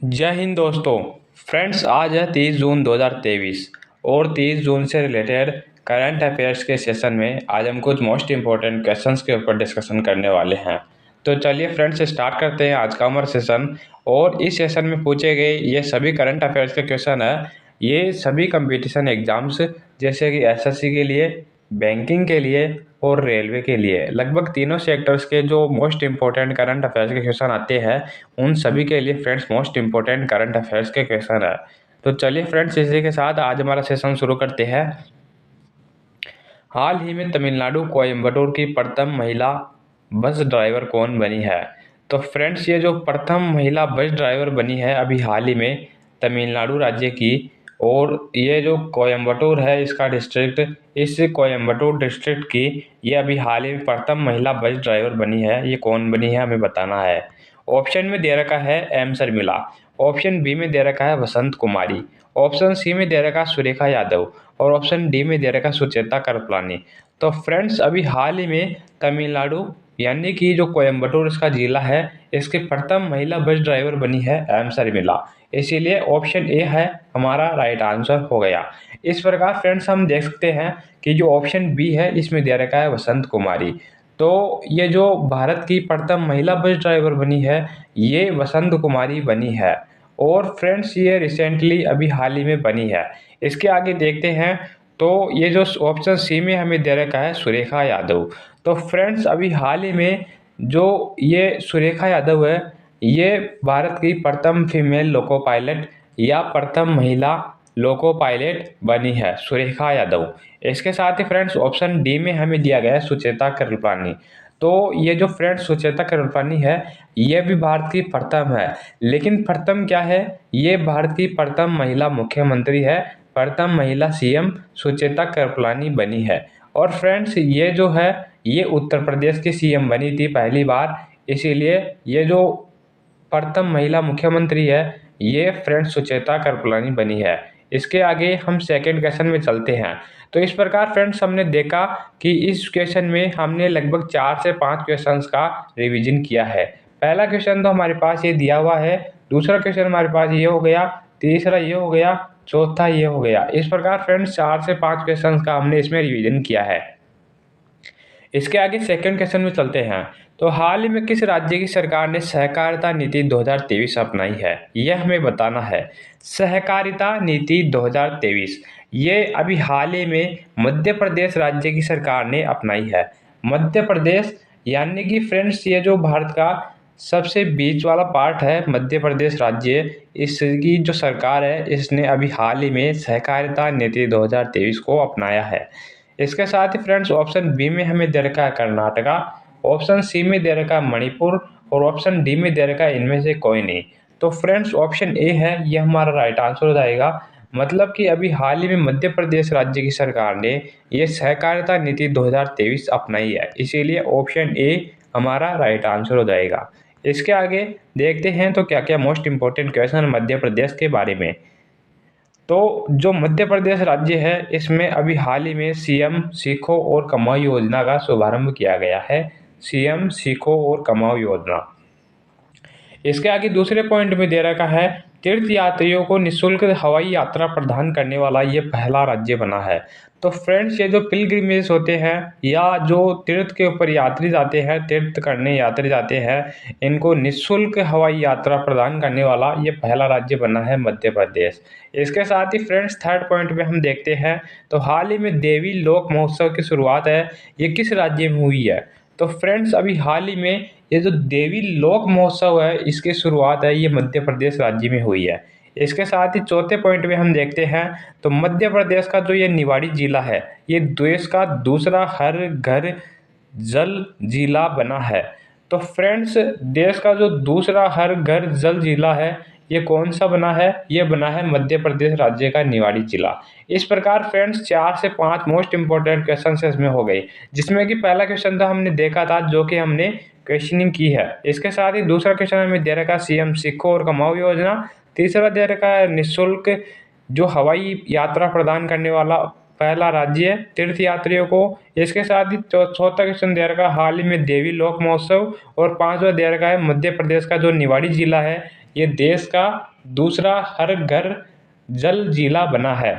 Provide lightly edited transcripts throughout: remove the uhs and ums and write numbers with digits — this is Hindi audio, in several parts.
जय हिंद दोस्तों। फ्रेंड्स, आज है 30 जून 2023 और 30 जून से रिलेटेड करंट अफेयर्स के सेशन में आज हम कुछ मोस्ट इम्पोर्टेंट क्वेश्चंस के ऊपर डिस्कशन करने वाले हैं। तो चलिए फ्रेंड्स, स्टार्ट करते हैं आज का हमारा सेशन। और इस सेशन में पूछे गए ये सभी करंट अफेयर्स के क्वेश्चन है, ये सभी कंपटीशन एग्जाम्स जैसे कि एसएससी के लिए, बैंकिंग के लिए और रेलवे के लिए लगभग तीनों सेक्टर्स के जो मोस्ट इम्पोर्टेंट करंट अफेयर्स के क्वेश्चन आते हैं, उन सभी के लिए friends most important current affairs के क्वेश्चन है। तो चलिए फ्रेंड्स, इसी के साथ आज हमारा सेशन शुरू करते हैं। हाल ही में तमिलनाडु कोयम्बटूर की प्रथम महिला बस ड्राइवर कौन बनी है? तो फ्रेंड्स, ये जो प्रथम महिला बस ड्राइवर बनी है अभी हाल ही में तमिलनाडु राज्य की, और ये जो कोयम्बटूर है इसका डिस्ट्रिक्ट, इस कोयम्बटूर डिस्ट्रिक्ट की ये अभी हाल ही में प्रथम महिला बस ड्राइवर बनी है। ये कौन बनी है हमें बताना है। ऑप्शन में दे रखा है एम शर्मिला, ऑप्शन बी में दे रखा है वसंत कुमारी, ऑप्शन सी में दे रखा है सुरेखा यादव और ऑप्शन डी में दे रखा है सुचेता कृपलानी। तो फ्रेंड्स, अभी हाल ही में तमिलनाडु यानी कि जो कोयम्बटूर इसका जिला है, इसके प्रथम महिला बस ड्राइवर बनी है एम शर्मिला। इसीलिए ऑप्शन ए है हमारा राइट आंसर हो गया। इस प्रकार फ्रेंड्स हम देख सकते हैं कि जो ऑप्शन बी है इसमें दे रखा है वसंत कुमारी। तो ये जो भारत की प्रथम महिला बस ड्राइवर बनी है, ये वसंत कुमारी बनी है। और फ्रेंड्स, ये रिसेंटली अभी हाल ही में बनी है। इसके आगे देखते हैं, तो ये जो ऑप्शन सी में हमें दे रखा है सुरेखा यादव। तो फ्रेंड्स, अभी हाल ही में जो ये सुरेखा यादव है, ये भारत की प्रथम फीमेल लोको पायलट या प्रथम महिला लोको पायलट बनी है सुरेखा यादव। इसके साथ ही फ्रेंड्स ऑप्शन डी में हमें दिया गया है सुचेता कृपलानी। तो ये जो फ्रेंड्स सुचेता कृपलानी है, ये भी भारत की प्रथम है। लेकिन प्रथम क्या है, ये भारत की प्रथम महिला मुख्यमंत्री है, प्रथम महिला सीएम सुचेता कृपलानी बनी है। और फ्रेंड्स, ये जो है ये उत्तर प्रदेश की सीएम बनी थी पहली बार, इसीलिए ये जो प्रथम महिला मुख्यमंत्री है ये फ्रेंड्स सुचेता कृपलानी बनी है। इसके आगे हम सेकंड क्वेश्चन में चलते हैं। तो इस प्रकार फ्रेंड्स हमने देखा कि इस क्वेश्चन में हमने लगभग 4 से 5 क्वेश्चंस का रिवीजन किया है। पहला क्वेश्चन तो हमारे पास ये दिया हुआ है, दूसरा क्वेश्चन हमारे पास ये हो गया, तीसरा ये हो गया, चौथा ये हो गया। इस प्रकार फ्रेंड्स 4 से 5 क्वेश्चन का हमने इसमें रिवीजन किया है। इसके आगे सेकंड क्वेश्चन में चलते हैं। तो हाल ही में किस राज्य की सरकार ने सहकारिता नीति 2023 अपनाई है, यह हमें बताना है। सहकारिता नीति 2023 ये अभी हाल ही में मध्य प्रदेश राज्य की सरकार ने अपनाई है। मध्य प्रदेश यानी कि फ्रेंड्स, ये जो भारत का सबसे बीच वाला पार्ट है मध्य प्रदेश राज्य, इसकी जो सरकार है इसने अभी हाल ही में सहकारिता नीति 2023 को अपनाया है। इसके साथ ही फ्रेंड्स ऑप्शन बी में हमें दे रखा है कर्नाटका, ऑप्शन सी में दे रखा है मणिपुर और ऑप्शन डी में दे रखा है इनमें से कोई नहीं। तो फ्रेंड्स ऑप्शन ए है ये हमारा राइट आंसर हो जाएगा। मतलब कि अभी हाल ही में मध्य प्रदेश राज्य की सरकार ने ये सहकारिता नीति 2023 अपनाई है, इसीलिए ऑप्शन ए हमारा राइट आंसर हो जाएगा। इसके आगे देखते हैं तो क्या क्या most important question Madhya Pradesh के बारे में। तो जो मध्य प्रदेश राज्य है इसमें अभी हाल ही में सीएम सीखो और कमाओ योजना का शुभारंभ किया गया है। सीएम सीखो और कमाओ योजना। इसके आगे दूसरे पॉइंट में दे रखा है तीर्थ यात्रियों को निःशुल्क हवाई यात्रा प्रदान करने वाला ये पहला राज्य बना है। तो फ्रेंड्स, ये जो पिलग्रिमेज होते हैं या जो तीर्थ के ऊपर यात्री जाते हैं, तीर्थ करने यात्री जाते हैं, इनको निःशुल्क हवाई यात्रा प्रदान करने वाला ये पहला राज्य बना है मध्य प्रदेश। इसके साथ ही फ्रेंड्स थर्ड पॉइंट में हम देखते हैं, तो हाल ही में देवी लोक महोत्सव की शुरुआत है, ये किस राज्य में हुई है? तो फ्रेंड्स, अभी हाल ही में ये जो देवी लोक महोत्सव है इसकी शुरुआत है ये मध्य प्रदेश राज्य में हुई है। इसके साथ ही चौथे पॉइंट में हम देखते हैं, तो मध्य प्रदेश का जो ये निवाड़ी जिला है, ये देश का दूसरा हर घर जल जिला बना है। तो फ्रेंड्स, देश का जो दूसरा हर घर जल जिला है ये कौन सा बना है? ये बना है मध्य प्रदेश राज्य का निवाड़ी जिला। इस प्रकार फ्रेंड्स 4 से 5 मोस्ट इंपॉर्टेंट क्वेश्चन इसमें हो गए, जिसमें कि पहला क्वेश्चन था हमने देखा था जो कि हमने क्वेश्चनिंग की है। इसके साथ ही दूसरा क्वेश्चन हमें दे रखा है सीएम सीखो और कमाओ योजना, तीसरा दे रखा है निःशुल्क जो हवाई यात्रा प्रदान करने वाला पहला राज्य है तीर्थ यात्रियों को। इसके साथ ही चौथा क्वेश्चन दे रखा है हाल ही में देवी लोक महोत्सव, और पांचवा दे रखा है मध्य प्रदेश का जो निवाड़ी जिला है ये देश का दूसरा हर घर जल जिला बना है।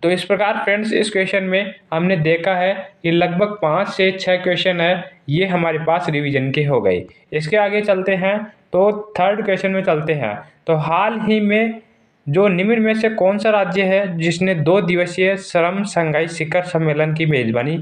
तो इस प्रकार फ्रेंड्स इस क्वेश्चन में हमने देखा है कि लगभग 5 से 6 क्वेश्चन है ये हमारे पास रिवीजन के हो गए। इसके आगे चलते हैं तो थर्ड क्वेश्चन में चलते हैं। तो हाल ही में जो निम्न में से कौन सा राज्य है जिसने 2 दिवसीय श्रम शंघाई शिखर सम्मेलन की मेजबानी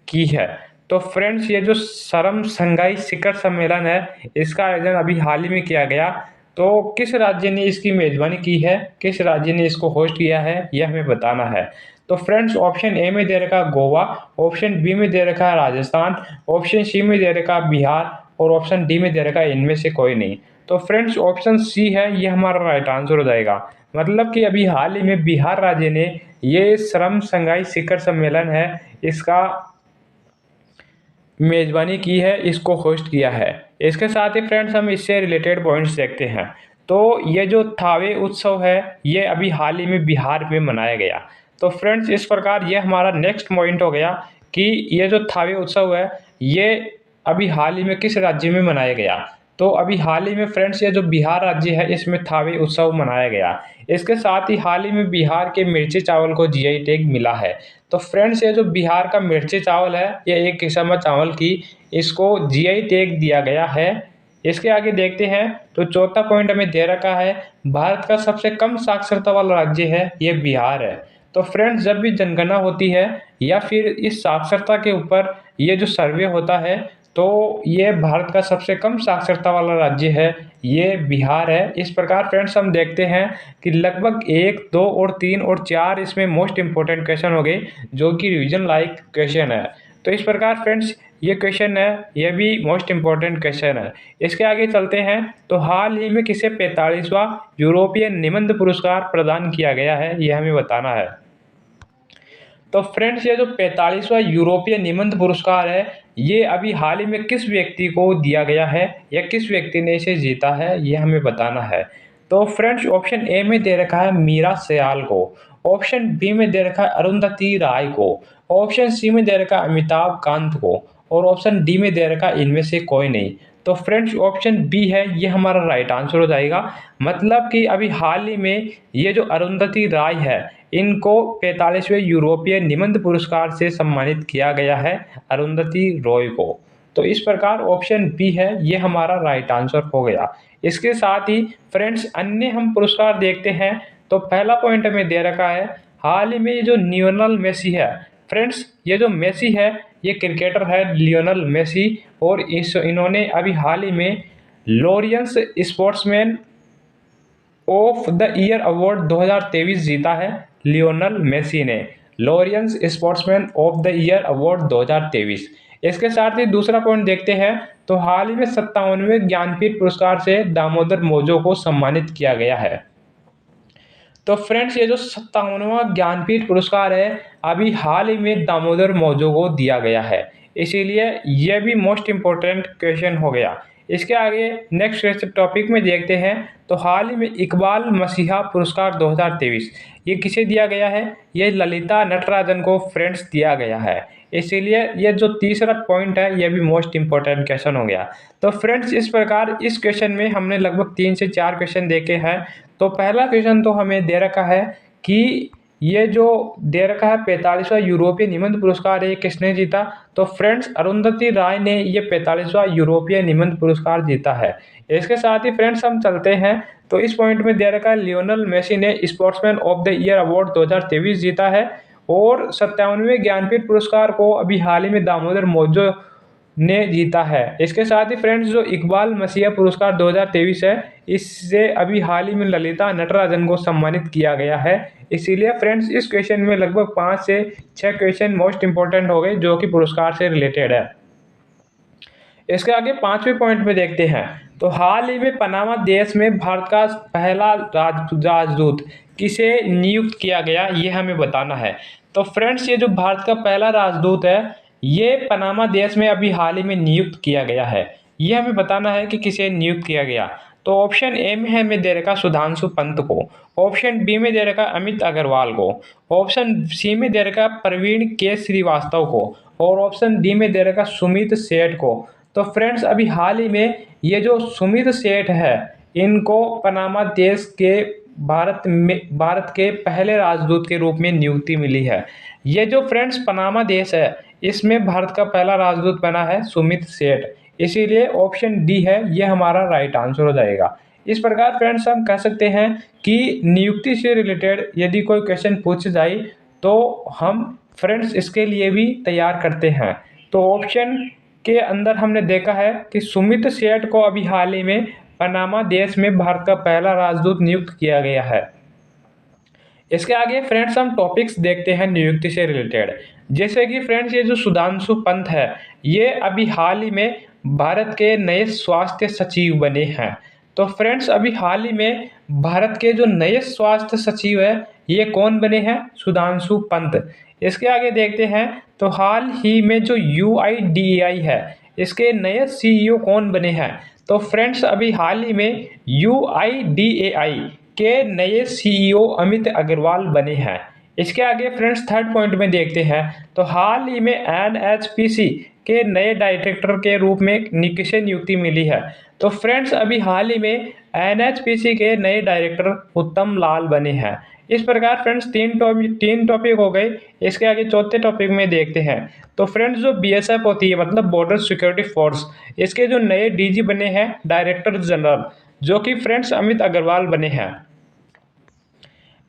की है? तो फ्रेंड्स ये जो श्रम शंघाई शिखर सम्मेलन है इसका आयोजन अभी हाल ही में किया गया। तो किस राज्य ने इसकी मेजबानी की है, किस राज्य ने इसको होस्ट किया है, यह हमें बताना है। तो फ्रेंड्स ऑप्शन ए में दे रखा गोवा, ऑप्शन बी में दे रखा है राजस्थान, ऑप्शन सी में दे रखा है बिहार और ऑप्शन डी में दे रखा है इनमें से कोई नहीं। तो फ्रेंड्स ऑप्शन सी है ये हमारा राइट आंसर हो जाएगा। मतलब कि अभी हाल ही में बिहार राज्य ने ये श्रम शंघाई शिखर सम्मेलन है इसका मेज़बानी की है, इसको होस्ट किया है। इसके साथ ही फ्रेंड्स हम इससे रिलेटेड पॉइंट्स देखते हैं। तो ये जो थावे उत्सव है ये अभी हाल ही में बिहार में मनाया गया। तो फ्रेंड्स इस प्रकार ये हमारा नेक्स्ट पॉइंट हो गया कि ये जो थावे उत्सव है ये अभी हाल ही में किस राज्य में मनाया गया। तो अभी हाल ही में फ्रेंड्स ये जो बिहार राज्य है इसमें थावे उत्सव मनाया गया। इसके साथ ही हाल ही में बिहार के मिर्ची चावल को जीआई टैग मिला है। तो फ्रेंड्स ये जो बिहार का मिर्ची चावल है ये एक किस्म चावल की इसको जीआई टैग दिया गया है। इसके आगे देखते हैं तो चौथा पॉइंट हमें दे रखा है भारत का सबसे कम साक्षरता वाला राज्य है ये बिहार है। तो फ्रेंड्स जब भी जनगणना होती है या फिर इस साक्षरता के ऊपर ये जो सर्वे होता है तो ये भारत का सबसे कम साक्षरता वाला राज्य है ये बिहार है। इस प्रकार फ्रेंड्स हम देखते हैं कि लगभग 1, 2 और 3 और 4 इसमें मोस्ट इंपॉर्टेंट क्वेश्चन हो गए जो कि रिवीजन लाइक क्वेश्चन है। तो इस प्रकार फ्रेंड्स ये क्वेश्चन है ये भी मोस्ट इंपॉर्टेंट क्वेश्चन है। इसके आगे चलते हैं तो हाल ही में किसे 45वां यूरोपीय निबंध पुरस्कार प्रदान किया गया है ये हमें बताना है। तो फ्रेंड्स ये जो 45वां यूरोपीय निबंध पुरस्कार है ये अभी हाल ही में किस व्यक्ति को दिया गया है या किस व्यक्ति ने इसे जीता है ये हमें बताना है। तो फ्रेंड्स ऑप्शन ए में दे रखा है मीरा सयाल को, ऑप्शन बी में दे रखा है अरुंधति राय को, ऑप्शन सी में दे रखा है अमिताभ कांत को और ऑप्शन डी में दे रखा है इनमें से कोई नहीं। तो फ्रेंड्स ऑप्शन बी है ये हमारा राइट आंसर हो जाएगा। मतलब कि अभी हाल ही में ये जो अरुंधति राय है इनको 45वें यूरोपीय निबंध पुरस्कार से सम्मानित किया गया है अरुंधति रॉय को। तो इस प्रकार ऑप्शन बी है ये हमारा राइट आंसर हो गया। इसके साथ ही फ्रेंड्स अन्य हम पुरस्कार देखते हैं। तो पहला पॉइंट हमें दे रखा है हाल ही में ये जो लियोनेल मेसी है। फ्रेंड्स ये जो मेसी है ये क्रिकेटर है लियोनेल मेसी और इन्होंने अभी हाल ही में Laureus sportsman of the year award 2023 जीता है। लियोनेल मेसी ने Laureus sportsman of the year award 2023। इसके साथ ही दूसरा पॉइंट देखते हैं तो हाल ही में 57वें ज्ञानपीठ पुरस्कार से दामोदर मौजो को सम्मानित किया गया है। तो फ्रेंड्स ये जो 57वां ज्ञानपीठ पुरस्कार है अभी हाल ही में दामोदर मौजो को दिया गया है, इसीलिए यह भी मोस्ट इम्पोर्टेंट क्वेश्चन हो गया। इसके आगे नेक्स्ट टॉपिक में देखते हैं तो हाल ही में इकबाल मसीहा पुरस्कार 2023 ये किसे दिया गया है, ये ललिता नटराजन को फ्रेंड्स दिया गया है। इसीलिए ये जो तीसरा पॉइंट है ये भी मोस्ट इंपॉर्टेंट क्वेश्चन हो गया। तो फ्रेंड्स इस प्रकार इस क्वेश्चन में हमने लगभग 3 से 4 क्वेश्चन देखे हैं। तो पहला क्वेश्चन तो हमें दे रखा है कि ये जो दे रखा है 45वां यूरोपीय निबंध पुरस्कार ये किसने जीता। तो फ्रेंड्स अरुंधति राय ने ये 45वां यूरोपीय निबंध पुरस्कार जीता है। इसके साथ ही फ्रेंड्स हम चलते हैं तो इस पॉइंट में दे रखा है लियोनेल मेसी ने sportsman of the year award 2023 जीता है और 57वें ज्ञानपीठ पुरस्कार को अभी हाल ही में दामोदर मौजो ने जीता है। इसके साथ ही फ्रेंड्स जो इकबाल मसीहा पुरस्कार 2023 है इससे अभी हाल ही में ललिता नटराजन को सम्मानित किया गया है। इसीलिए फ्रेंड्स इस क्वेश्चन में लगभग 5 से 6 क्वेश्चन मोस्ट इंपॉर्टेंट हो गए जो कि पुरस्कार से रिलेटेड है। इसके आगे 5वें पॉइंट में देखते हैं तो हाल ही में पनामा देश में भारत का पहला राजदूत किसे नियुक्त किया गया ये हमें बताना है। तो फ्रेंड्स ये जो भारत का पहला राजदूत है ये पनामा देश में अभी हाल ही में नियुक्त किया गया है, ये हमें बताना है कि किसे नियुक्त किया गया। तो ऑप्शन ए में हमें दे रखा सुधांशु पंत को, ऑप्शन बी में दे रखा अमित अग्रवाल को, ऑप्शन सी में दे रखा प्रवीण के श्रीवास्तव को और ऑप्शन डी में दे रखा सुमित सेठ को। तो फ्रेंड्स अभी हाल ही में ये जो सुमित सेठ है इनको पनामा देश के भारत के पहले राजदूत के रूप में नियुक्ति मिली है। ये जो फ्रेंड्स पनामा देश है, इसमें भारत का पहला राजदूत बना है सुमित सेठ, इसीलिए ऑप्शन डी है ये हमारा राइट आंसर हो जाएगा। इस प्रकार फ्रेंड्स हम कह सकते हैं कि नियुक्ति से रिलेटेड यदि कोई क्वेश्चन पूछ जाए तो हम फ्रेंड्स इसके लिए भी तैयार करते हैं। तो ऑप्शन के अंदर हमने देखा है कि सुमित सेठ को अभी हाल ही में पनामा देश में भारत का पहला राजदूत नियुक्त किया गया है। इसके आगे फ्रेंड्स हम टॉपिक्स देखते हैं नियुक्ति से रिलेटेड। जैसे कि फ्रेंड्स ये जो सुधांशु पंत है, ये अभी हाल ही में भारत के नए स्वास्थ्य सचिव बने हैं। तो फ्रेंड्स अभी हाल ही में भारत के जो नए स्वास्थ्य सचिव है ये कौन बने हैं? सुधांशु पंत। इसके आगे देखते हैं तो हाल ही में जो UIDAI है इसके नए CEO कौन बने हैं? तो फ्रेंड्स अभी हाल ही में UIDAI के नए CEO अमित अग्रवाल बने हैं। इसके आगे फ्रेंड्स थर्ड पॉइंट में देखते हैं तो हाल ही में NHPC के नए डायरेक्टर के रूप में किसे नियुक्ति मिली है? तो फ्रेंड्स अभी हाल ही में NHPC के नए डायरेक्टर उत्तम लाल बने हैं। इस प्रकार फ्रेंड्स तीन टॉपिक हो गए। इसके आगे चौथे टॉपिक में देखते हैं तो फ्रेंड्स जो BSF होती है मतलब बॉर्डर सिक्योरिटी फोर्स, इसके जो नए DG बने हैं डायरेक्टर जनरल, जो कि फ्रेंड्स अमित अग्रवाल बने हैं।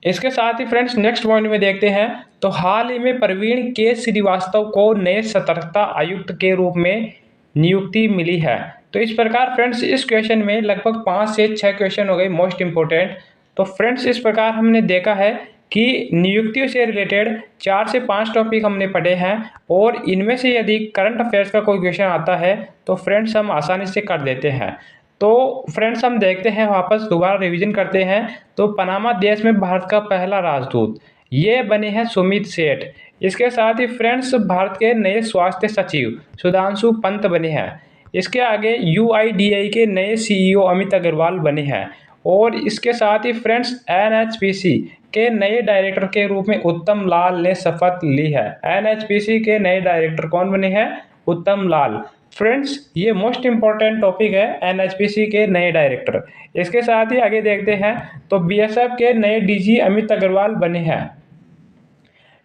इसके साथ ही फ्रेंड्स नेक्स्ट पॉइंट में देखते हैं तो हाल ही में प्रवीण के श्रीवास्तव को नए सतर्कता आयुक्त के रूप में नियुक्ति मिली है। तो इस प्रकार फ्रेंड्स इस क्वेश्चन में लगभग 5 से 6 क्वेश्चन हो गए मोस्ट इंपोर्टेंट। तो फ्रेंड्स इस प्रकार हमने देखा है कि नियुक्तियों से रिलेटेड 4 से 5 टॉपिक हमने पढ़े हैं और इनमें से यदि करंट अफेयर्स का कोई क्वेश्चन आता है तो फ्रेंड्स हम आसानी से कर देते हैं। तो फ्रेंड्स हम देखते हैं वापस दोबारा रिवीजन करते हैं तो पनामा देश में भारत का पहला राजदूत ये बने हैं सुमित सेठ। इसके साथ ही फ्रेंड्स भारत के नए स्वास्थ्य सचिव सुधांशु पंत बने हैं। इसके आगे UIDAI के नए CEO अमित अग्रवाल बने हैं और इसके साथ ही फ्रेंड्स NHPC के नए डायरेक्टर के रूप में उत्तम लाल ने शपथ ली है। NHPC के नए डायरेक्टर कौन बने हैं? उत्तम लाल। फ्रेंड्स ये मोस्ट इंपॉर्टेंट टॉपिक है NHPC के नए डायरेक्टर। इसके साथ ही आगे देखते हैं तो BSF के नए DG अमित अग्रवाल बने हैं।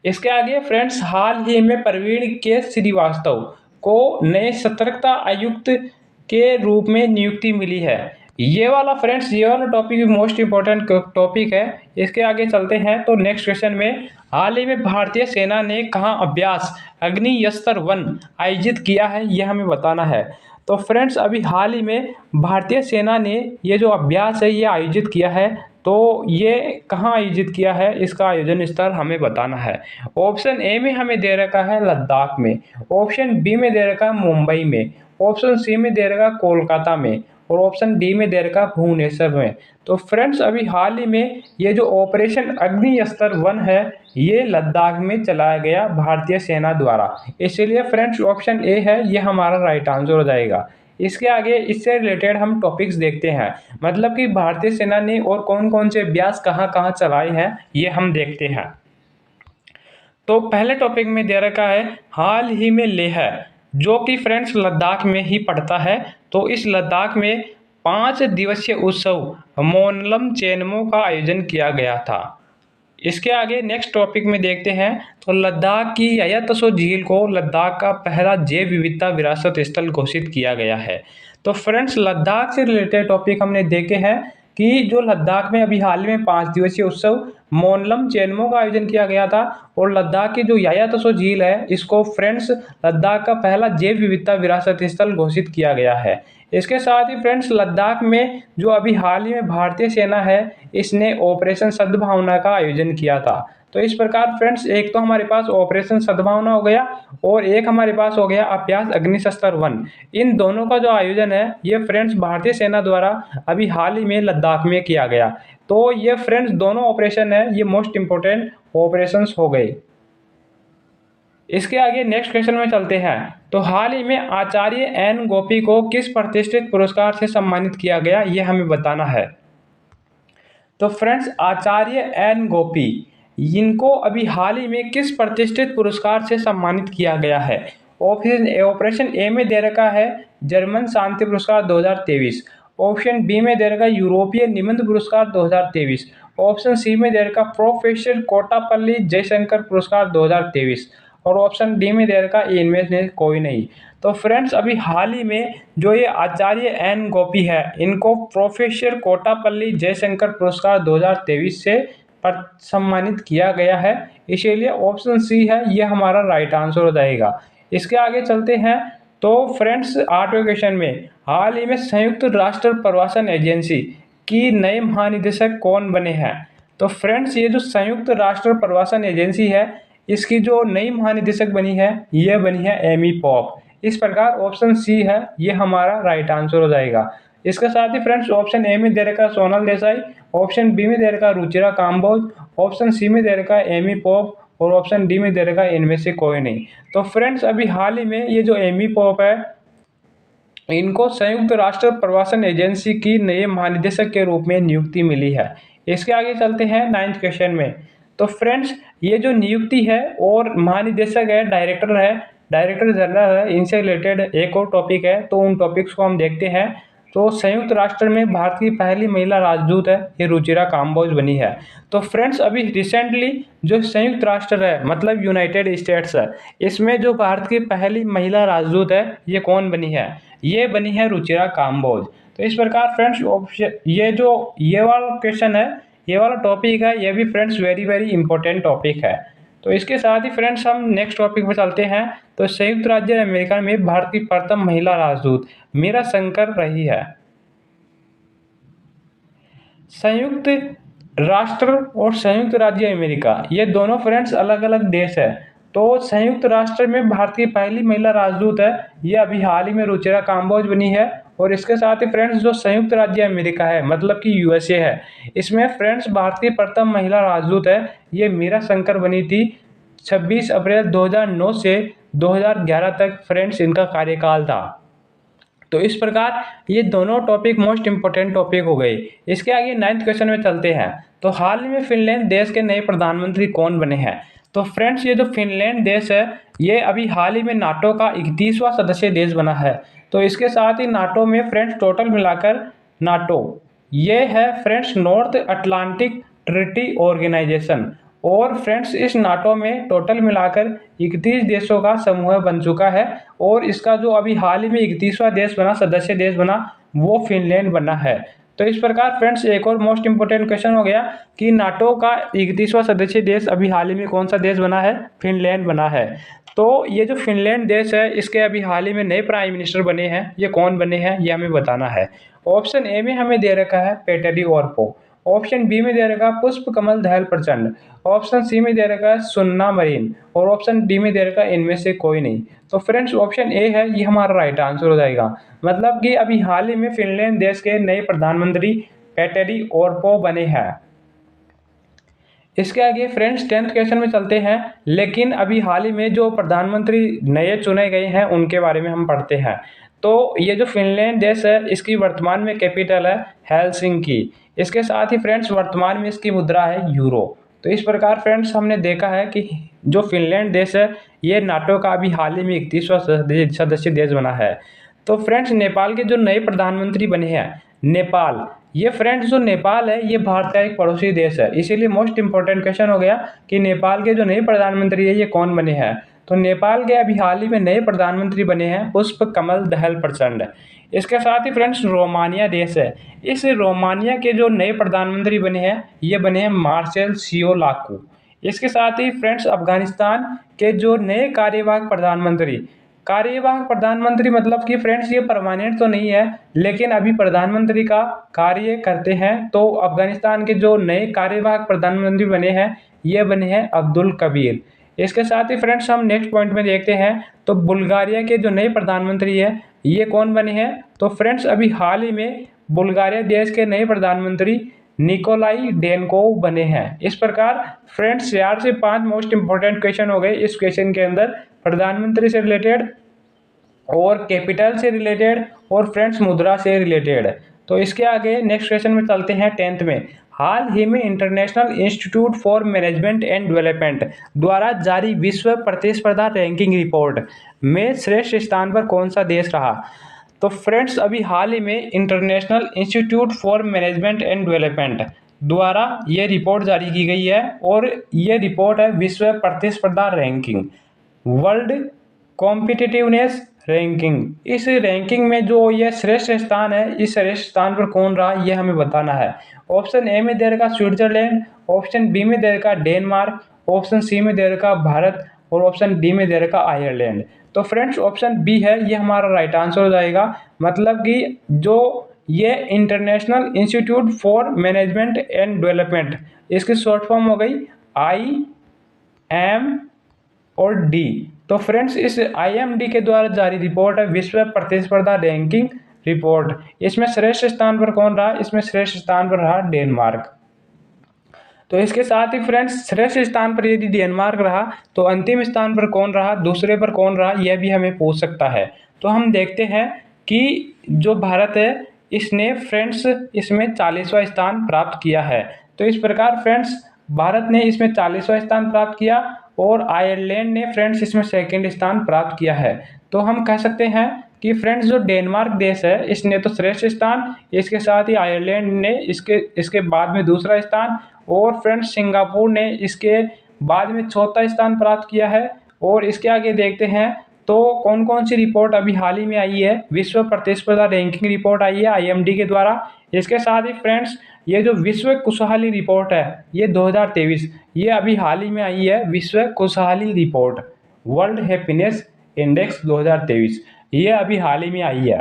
इसके आगे फ्रेंड्स हाल ही में प्रवीण के श्रीवास्तव को नए सतर्कता आयुक्त के रूप में नियुक्ति मिली है। ये वाला टॉपिक भी मोस्ट इंपॉर्टेंट टॉपिक है। इसके आगे चलते हैं तो नेक्स्ट क्वेश्चन में हाल ही में भारतीय सेना ने कहाँ अभ्यास अग्निशस्त्र 1 आयोजित किया है यह हमें बताना है। तो फ्रेंड्स अभी हाल ही में भारतीय सेना ने ये जो अभ्यास है ये आयोजित किया है। तो ये कहाँ आयोजित किया है इसका आयोजन स्थल हमें बताना है। ऑप्शन ए में हमें दे रखा है लद्दाख में, ऑप्शन बी में दे रखा है मुंबई में, ऑप्शन सी में दे रखा कोलकाता में और ऑप्शन डी में दे रखा भुवनेश्वर में। तो फ्रेंड्स अभी हाल ही में ये जो ऑपरेशन अग्निशस्त्र 1 है ये लद्दाख में चलाया गया भारतीय सेना द्वारा, इसलिए फ्रेंड्स ऑप्शन ए है ये हमारा राइट आंसर हो जाएगा। इसके आगे इससे रिलेटेड हम टॉपिक्स देखते हैं, मतलब कि भारतीय सेना ने और कौन कौन से अभ्यास कहाँ कहाँ चलाए हैं ये हम देखते हैं। तो पहले टॉपिक में दे रखा है हाल ही में लेह, जो कि फ्रेंड्स लद्दाख में ही पड़ता है। तो इस लद्दाख में 5 दिवसीय उत्सव मोनलम चेनमो का आयोजन किया गया था। इसके आगे नेक्स्ट टॉपिक में देखते हैं तो लद्दाख की याया तसो झील को लद्दाख का पहला जैव विविधता विरासत स्थल घोषित किया गया है। तो फ्रेंड्स लद्दाख से रिलेटेड टॉपिक हमने देखे हैं कि जो लद्दाख में अभी हाल में 5 दिवसीय उत्सव मोनलम चेनमो का आयोजन किया गया था और लद्दाख की जो याया तसो झील है इसको फ्रेंड्स लद्दाख का पहला जैव विविधता विरासत स्थल घोषित किया गया है। इसके साथ ही फ्रेंड्स लद्दाख में जो अभी हाल ही में भारतीय सेना है इसने ऑपरेशन सद्भावना का आयोजन किया था। तो इस प्रकार फ्रेंड्स एक तो हमारे पास ऑपरेशन सद्भावना हो गया और एक हमारे पास हो गया अभ्यास अग्निशस्त्र 1। इन दोनों का जो आयोजन है ये फ्रेंड्स भारतीय सेना द्वारा अभी हाल ही में लद्दाख में किया गया। तो ये फ्रेंड्स दोनों ऑपरेशन है ये मोस्ट इंपोर्टेंट ऑपरेशंस हो गए। इसके आगे नेक्स्ट क्वेश्चन में चलते हैं तो हाल ही में आचार्य एन गोपी को किस प्रतिष्ठित पुरस्कार से सम्मानित किया गया ये हमें बताना है। तो फ्रेंड्स आचार्य एन गोपी इनको अभी हाल ही में किस प्रतिष्ठित पुरस्कार से सम्मानित किया गया है। ऑप्शन ए में दे रखा है जर्मन शांति पुरस्कार 2023, ऑप्शन बी में दे रखा यूरोपीय निबंध पुरस्कार 2023, ऑप्शन सी में दे रखा प्रोफेसर कोट्टापल्ली जयशंकर पुरस्कार 2023 और ऑप्शन डी में दे रखा इनमें से कोई नहीं। तो फ्रेंड्स अभी हाल ही में जो ये आचार्य एन गोपी है, इनको प्रोफेसर कोट्टापल्ली जयशंकर पुरस्कार 2023 से सम्मानित किया गया है, इसीलिए ऑप्शन सी है ये हमारा राइट आंसर हो जाएगा। इसके आगे चलते हैं। तो फ्रेंड्स 8वें क्वेश्चन में हाल ही में संयुक्त राष्ट्र प्रवासन एजेंसी की नए महानिदेशक कौन बने हैं? तो फ्रेंड्स ये जो संयुक्त राष्ट्र प्रवासन एजेंसी है, इसकी जो नई महानिदेशक बनी है ये बनी है एमी पॉप। इस प्रकार ऑप्शन सी है ये हमारा राइट आंसर हो जाएगा। इसके साथ ही फ्रेंड्स ऑप्शन ए में दे रखा सोनल देसाई, ऑप्शन बी में दे रखा रुचिरा काम्बोज, ऑप्शन सी में दे रखा एमी पॉप और ऑप्शन डी में दे रखा इनमें से कोई नहीं। तो फ्रेंड्स अभी हाल ही में ये जो एमी पॉप है, इनको संयुक्त राष्ट्र प्रवासन एजेंसी की नए महानिदेशक के रूप में नियुक्ति मिली है। इसके आगे चलते हैं 9th क्वेश्चन में। तो फ्रेंड्स ये जो नियुक्ति है और महानिदेशक है, डायरेक्टर जनरल है, इनसे रिलेटेड एक और टॉपिक है, तो उन टॉपिक्स को हम देखते हैं। तो संयुक्त राष्ट्र में भारत की पहली महिला राजदूत है ये रुचिरा काम्बोज बनी है। तो फ्रेंड्स अभी रिसेंटली जो संयुक्त राष्ट्र है मतलब यूनाइटेड स्टेट्स है, इसमें जो भारत की पहली महिला राजदूत है ये कौन बनी है? ये बनी है रुचिरा काम्बोज। तो इस प्रकार फ्रेंड्स ये वाला क्वेश्चन है, ये वाला टॉपिक है, ये भी फ्रेंड्स वेरी इंपॉर्टेंट टॉपिक है। तो इसके साथ ही फ्रेंड्स हम नेक्स्ट टॉपिक पर चलते हैं। तो संयुक्त राज्य अमेरिका में भारत की प्रथम महिला राजदूत मीरा शंकर रही है। संयुक्त राष्ट्र और संयुक्त राज्य अमेरिका ये दोनों फ्रेंड्स अलग अलग देश है। तो संयुक्त राष्ट्र में भारत की पहली महिला राजदूत है ये अभी हाल ही में रुचिरा काम्बोज बनी है। और इसके साथ ही फ्रेंड्स जो संयुक्त राज्य अमेरिका है मतलब कि यूएसए है, इसमें फ्रेंड्स भारत की प्रथम महिला राजदूत है ये मीरा शंकर बनी थी। 26 अप्रैल 2009 से 2011 तक फ्रेंड्स इनका कार्यकाल था। तो इस प्रकार ये दोनों टॉपिक मोस्ट इंपोर्टेंट टॉपिक हो गए। इसके आगे 9th क्वेश्चन में चलते हैं। तो हाल ही में फिनलैंड देश के नए प्रधानमंत्री कौन बने हैं? तो फ्रेंड्स ये जो फिनलैंड देश है ये अभी हाल ही में नाटो का 31वां सदस्य देश बना है। तो इसके साथ ही नाटो में फ्रेंड्स टोटल मिलाकर नाटो ये है friends North Atlantic Treaty Organisation. और फ्रेंड्स इस नाटो में टोटल मिलाकर 31 देशों का समूह बन चुका है। और इसका जो अभी हाल ही में 31वां देश बना, सदस्य देश बना, वो फिनलैंड बना है। तो इस प्रकार फ्रेंड्स एक और मोस्ट इंपोर्टेंट क्वेश्चन हो गया कि नाटो का 31वां सदस्य देश अभी हाल ही में कौन सा देश बना है? फिनलैंड बना है। तो ये जो फिनलैंड देश है इसके अभी हाल ही में नए प्राइम मिनिस्टर बने हैं, ये कौन बने हैं ये हमें बताना है। ऑप्शन ए में हमें दे रखा है पेटरी ओरपो, ऑप्शन बी में दे रखा है पुष्प कमल दहल प्रचंड, ऑप्शन सी में दे रखा है सुन्ना मरीन और ऑप्शन डी में दे रखा है इनमें से कोई नहीं। तो फ्रेंड्स ऑप्शन ए है ये हमारा राइट आंसर हो जाएगा। मतलब कि अभी हाल ही में फिनलैंड देश के नए प्रधानमंत्री पेटरी ओरपो बने हैं। इसके आगे फ्रेंड्स 10th क्वेश्चन में चलते हैं। लेकिन अभी हाल ही में जो प्रधानमंत्री नए चुने गए हैं उनके बारे में हम पढ़ते हैं। तो ये जो फिनलैंड देश है इसकी वर्तमान में कैपिटल है हेलसिंकी। इसके साथ ही फ्रेंड्स वर्तमान में इसकी मुद्रा है यूरो। तो इस प्रकार फ्रेंड्स हमने देखा है कि जो फिनलैंड देश है ये नाटो का अभी हाल ही में 31वां सदस्य देश बना है। तो फ्रेंड्स नेपाल के जो नए प्रधानमंत्री बने हैं, नेपाल, ये फ्रेंड्स जो नेपाल है ये भारत का एक पड़ोसी देश है, इसीलिए मोस्ट इंपोर्टेंट क्वेश्चन हो गया कि नेपाल के जो नए प्रधानमंत्री है ये कौन बने हैं। तो नेपाल के अभी हाल ही में नए प्रधानमंत्री बने हैं पुष्प कमल दहल प्रचंड। इसके साथ ही फ्रेंड्स रोमानिया देश है, इस रोमानिया के जो नए प्रधानमंत्री बने हैं ये बने हैं मार्सेल सियोलाकू। इसके साथ ही फ्रेंड्स अफगानिस्तान के जो नए कार्यवाहक प्रधानमंत्री मतलब कि फ्रेंड्स ये परमानेंट तो नहीं है लेकिन अभी प्रधानमंत्री का कार्य करते हैं। तो अफगानिस्तान के जो नए कार्यवाहक प्रधानमंत्री बने हैं ये बने हैं अब्दुल कबीर। इसके साथ ही फ्रेंड्स हम नेक्स्ट पॉइंट में देखते हैं। तो बुल्गारिया के जो नए प्रधानमंत्री है ये कौन बने हैं? तो फ्रेंड्स अभी हाल ही में बुल्गारिया देश के नए प्रधानमंत्री निकोलाई डेनकोव बने हैं। इस प्रकार फ्रेंड्स 4 से 5 मोस्ट इंपोर्टेंट क्वेश्चन हो गए इस क्वेश्चन के अंदर, प्रधानमंत्री से रिलेटेड और कैपिटल से रिलेटेड और फ्रेंड्स मुद्रा से रिलेटेड। तो इसके आगे नेक्स्ट क्वेश्चन में चलते हैं 10th में। हाल ही में international institute for management and development द्वारा जारी विश्व प्रतिस्पर्धा रैंकिंग रिपोर्ट में श्रेष्ठ स्थान पर कौन सा देश रहा? तो फ्रेंड्स अभी हाल ही में international institute for management and development द्वारा ये रिपोर्ट जारी की गई है और ये रिपोर्ट है विश्व प्रतिस्पर्धा रैंकिंग, वर्ल्ड कॉम्पिटिटिवनेस रैंकिंग। इस रैंकिंग में जो ये श्रेष्ठ स्थान है, इस श्रेष्ठ स्थान पर कौन रहा ये हमें बताना है। ऑप्शन ए में दे रखा स्विट्जरलैंड, ऑप्शन बी में दे रखा डेनमार्क, ऑप्शन सी में दे रखा भारत और ऑप्शन डी में दे रखा आयरलैंड। तो फ्रेंड्स ऑप्शन बी है ये हमारा राइट आंसर हो जाएगा। मतलब कि जो ये international institute for management and development, इसकी शॉर्ट फॉर्म हो गई IMD और डी। तो फ्रेंड्स इस IMD के द्वारा जारी रिपोर्ट है विश्व प्रतिस्पर्धा रैंकिंग रिपोर्ट। इसमें श्रेष्ठ स्थान पर कौन रहा, इसमें श्रेष्ठ स्थान पर रहा डेनमार्क। तो इसके साथ ही फ्रेंड्स श्रेष्ठ स्थान पर यदि डेनमार्क रहा तो अंतिम स्थान पर कौन रहा, दूसरे पर कौन रहा, यह भी हमें पूछ सकता है। तो हम देखते हैं कि जो भारत है इसने फ्रेंड्स इसमें 40वां स्थान प्राप्त किया है। तो इस प्रकार फ्रेंड्स भारत ने इसमें 40वां स्थान प्राप्त किया और आयरलैंड ने फ्रेंड्स इसमें सेकंड स्थान प्राप्त किया है। तो हम कह सकते हैं कि फ्रेंड्स जो डेनमार्क देश है इसने तो श्रेष्ठ स्थान, इसके साथ ही आयरलैंड ने इसके बाद में दूसरा स्थान और फ्रेंड्स सिंगापुर ने इसके बाद में चौथा स्थान प्राप्त किया है। और इसके आगे देखते हैं तो कौन कौन सी रिपोर्ट अभी हाल ही में आई है, विश्व प्रतिस्पर्धा रैंकिंग रिपोर्ट आई है IMD के द्वारा। इसके साथ ही फ्रेंड्स ये जो विश्व खुशहाली रिपोर्ट है ये 2023 ये अभी हाल ही में आई है, विश्व खुशहाली रिपोर्ट वर्ल्ड हैप्पीनेस इंडेक्स 2023 ये अभी हाल ही में आई है।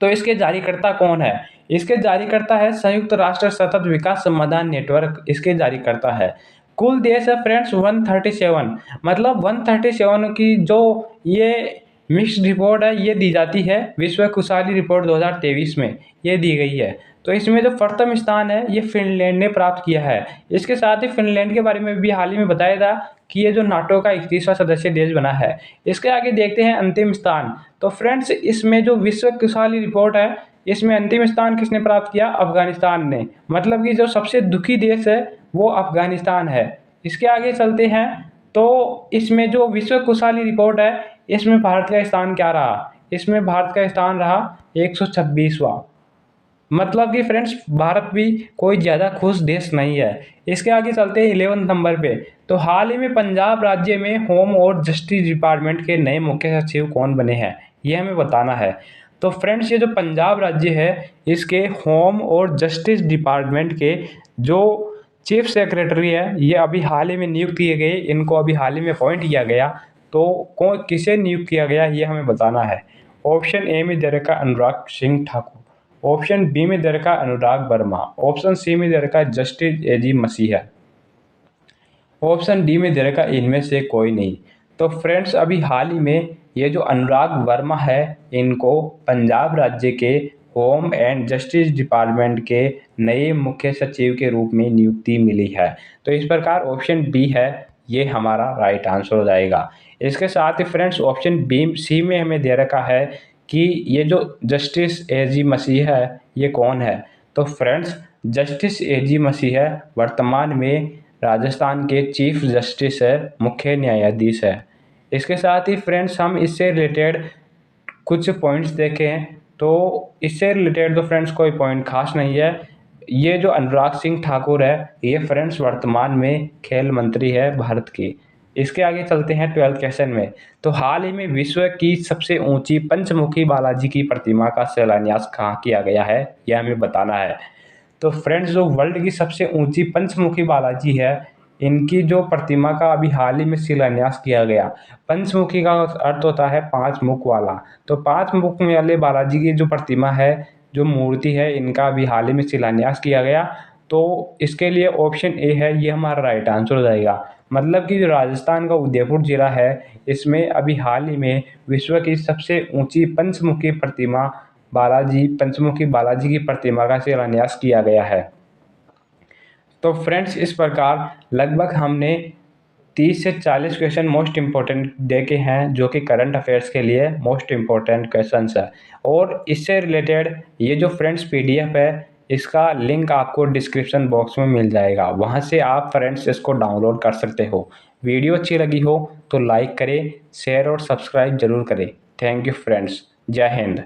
तो इसके जारीकर्ता कौन है, इसके जारीकर्ता है संयुक्त राष्ट्र सतत विकास समाधान नेटवर्क, इसके जारीकर्ता है। कुल देश है फ्रेंड्स 137, मतलब 137 की जो ये मिक्स्ड रिपोर्ट है ये दी जाती है विश्व खुशहाली रिपोर्ट 2023 में ये दी गई है। तो इसमें जो प्रथम स्थान है ये फिनलैंड ने प्राप्त किया है। इसके साथ ही फिनलैंड के बारे में भी हाल ही में बताया था कि ये जो नाटो का 31वां सदस्य देश बना है। इसके आगे देखते हैं अंतिम स्थान। तो फ्रेंड्स इसमें जो विश्व खुशहाली रिपोर्ट है इसमें अंतिम स्थान किसने प्राप्त किया, अफगानिस्तान ने। मतलब कि जो सबसे दुखी देश है वो अफगानिस्तान है। इसके आगे चलते हैं तो इसमें जो विश्व खुशहाली रिपोर्ट है इसमें भारत का स्थान क्या रहा, इसमें भारत का स्थान रहा 126वां। मतलब कि फ्रेंड्स भारत भी कोई ज़्यादा खुश देश नहीं है। इसके आगे चलते हैं 11 नंबर पे। तो हाल ही में पंजाब राज्य में होम और जस्टिस डिपार्टमेंट के नए मुख्य सचिव कौन बने हैं ये हमें बताना है। तो फ्रेंड्स ये जो पंजाब राज्य है इसके होम और जस्टिस डिपार्टमेंट के जो चीफ सेक्रेटरी है ये अभी हाल ही में नियुक्त किए गए, इनको अभी हाल ही में अपॉइंट किया गया। तो कौन किसे नियुक्त किया गया ये हमें बताना है। ऑप्शन ए में दे रखा अनुराग सिंह ठाकुर, ऑप्शन बी में दे रखा अनुराग वर्मा, ऑप्शन सी में दे रखा जस्टिस AG मसीहा, ऑप्शन डी में दे रखा इनमें से कोई नहीं। तो फ्रेंड्स अभी हाल ही में ये जो अनुराग वर्मा है इनको पंजाब राज्य के होम एंड जस्टिस डिपार्टमेंट के नए मुख्य सचिव के रूप में नियुक्ति मिली है। तो इस प्रकार ऑप्शन बी है ये हमारा राइट आंसर हो जाएगा। इसके साथ ही फ्रेंड्स ऑप्शन बी सी में हमें दे रखा है कि ये जो जस्टिस AG मसीहा है ये कौन है। तो फ्रेंड्स जस्टिस AG मसीहा वर्तमान में राजस्थान के चीफ जस्टिस है, मुख्य न्यायाधीश है। इसके साथ ही फ्रेंड्स हम इससे रिलेटेड कुछ पॉइंट्स देखें तो इससे रिलेटेड तो फ्रेंड्स कोई पॉइंट खास नहीं है। ये जो अनुराग सिंह ठाकुर है ये फ्रेंड्स वर्तमान में खेल मंत्री है भारत की। इसके आगे चलते हैं 12th क्वेश्चन में। तो हाल ही में विश्व की सबसे ऊंची पंचमुखी बालाजी की प्रतिमा का शिलान्यास कहाँ किया गया है यह हमें बताना है। तो फ्रेंड्स जो वर्ल्ड की सबसे ऊंची पंचमुखी बालाजी है इनकी जो प्रतिमा का अभी हाल ही में शिलान्यास किया गया। पंचमुखी का अर्थ होता है 5 मुख वाला। तो 5 मुख वाले बालाजी की जो प्रतिमा है, जो मूर्ति है, इनका अभी हाल ही में शिलान्यास किया गया। तो इसके लिए ऑप्शन ए है ये हमारा राइट आंसर हो जाएगा। मतलब कि जो राजस्थान का उदयपुर जिला है इसमें अभी हाल ही में विश्व की सबसे ऊंची पंचमुखी बालाजी की प्रतिमा का शिलान्यास किया गया है। तो फ्रेंड्स इस प्रकार लगभग हमने 30 से 40 क्वेश्चन मोस्ट इम्पोर्टेंट देखे हैं जो कि करंट अफेयर्स के लिए मोस्ट इम्पोर्टेंट क्वेश्चंस है। और इससे रिलेटेड ये जो फ्रेंड्स PDF है इसका लिंक आपको डिस्क्रिप्शन बॉक्स में मिल जाएगा, वहाँ से आप फ्रेंड्स इसको डाउनलोड कर सकते हो। वीडियो अच्छी लगी हो तो लाइक करें, शेयर और सब्सक्राइब जरूर करें। थैंक यू फ्रेंड्स, जय हिंद।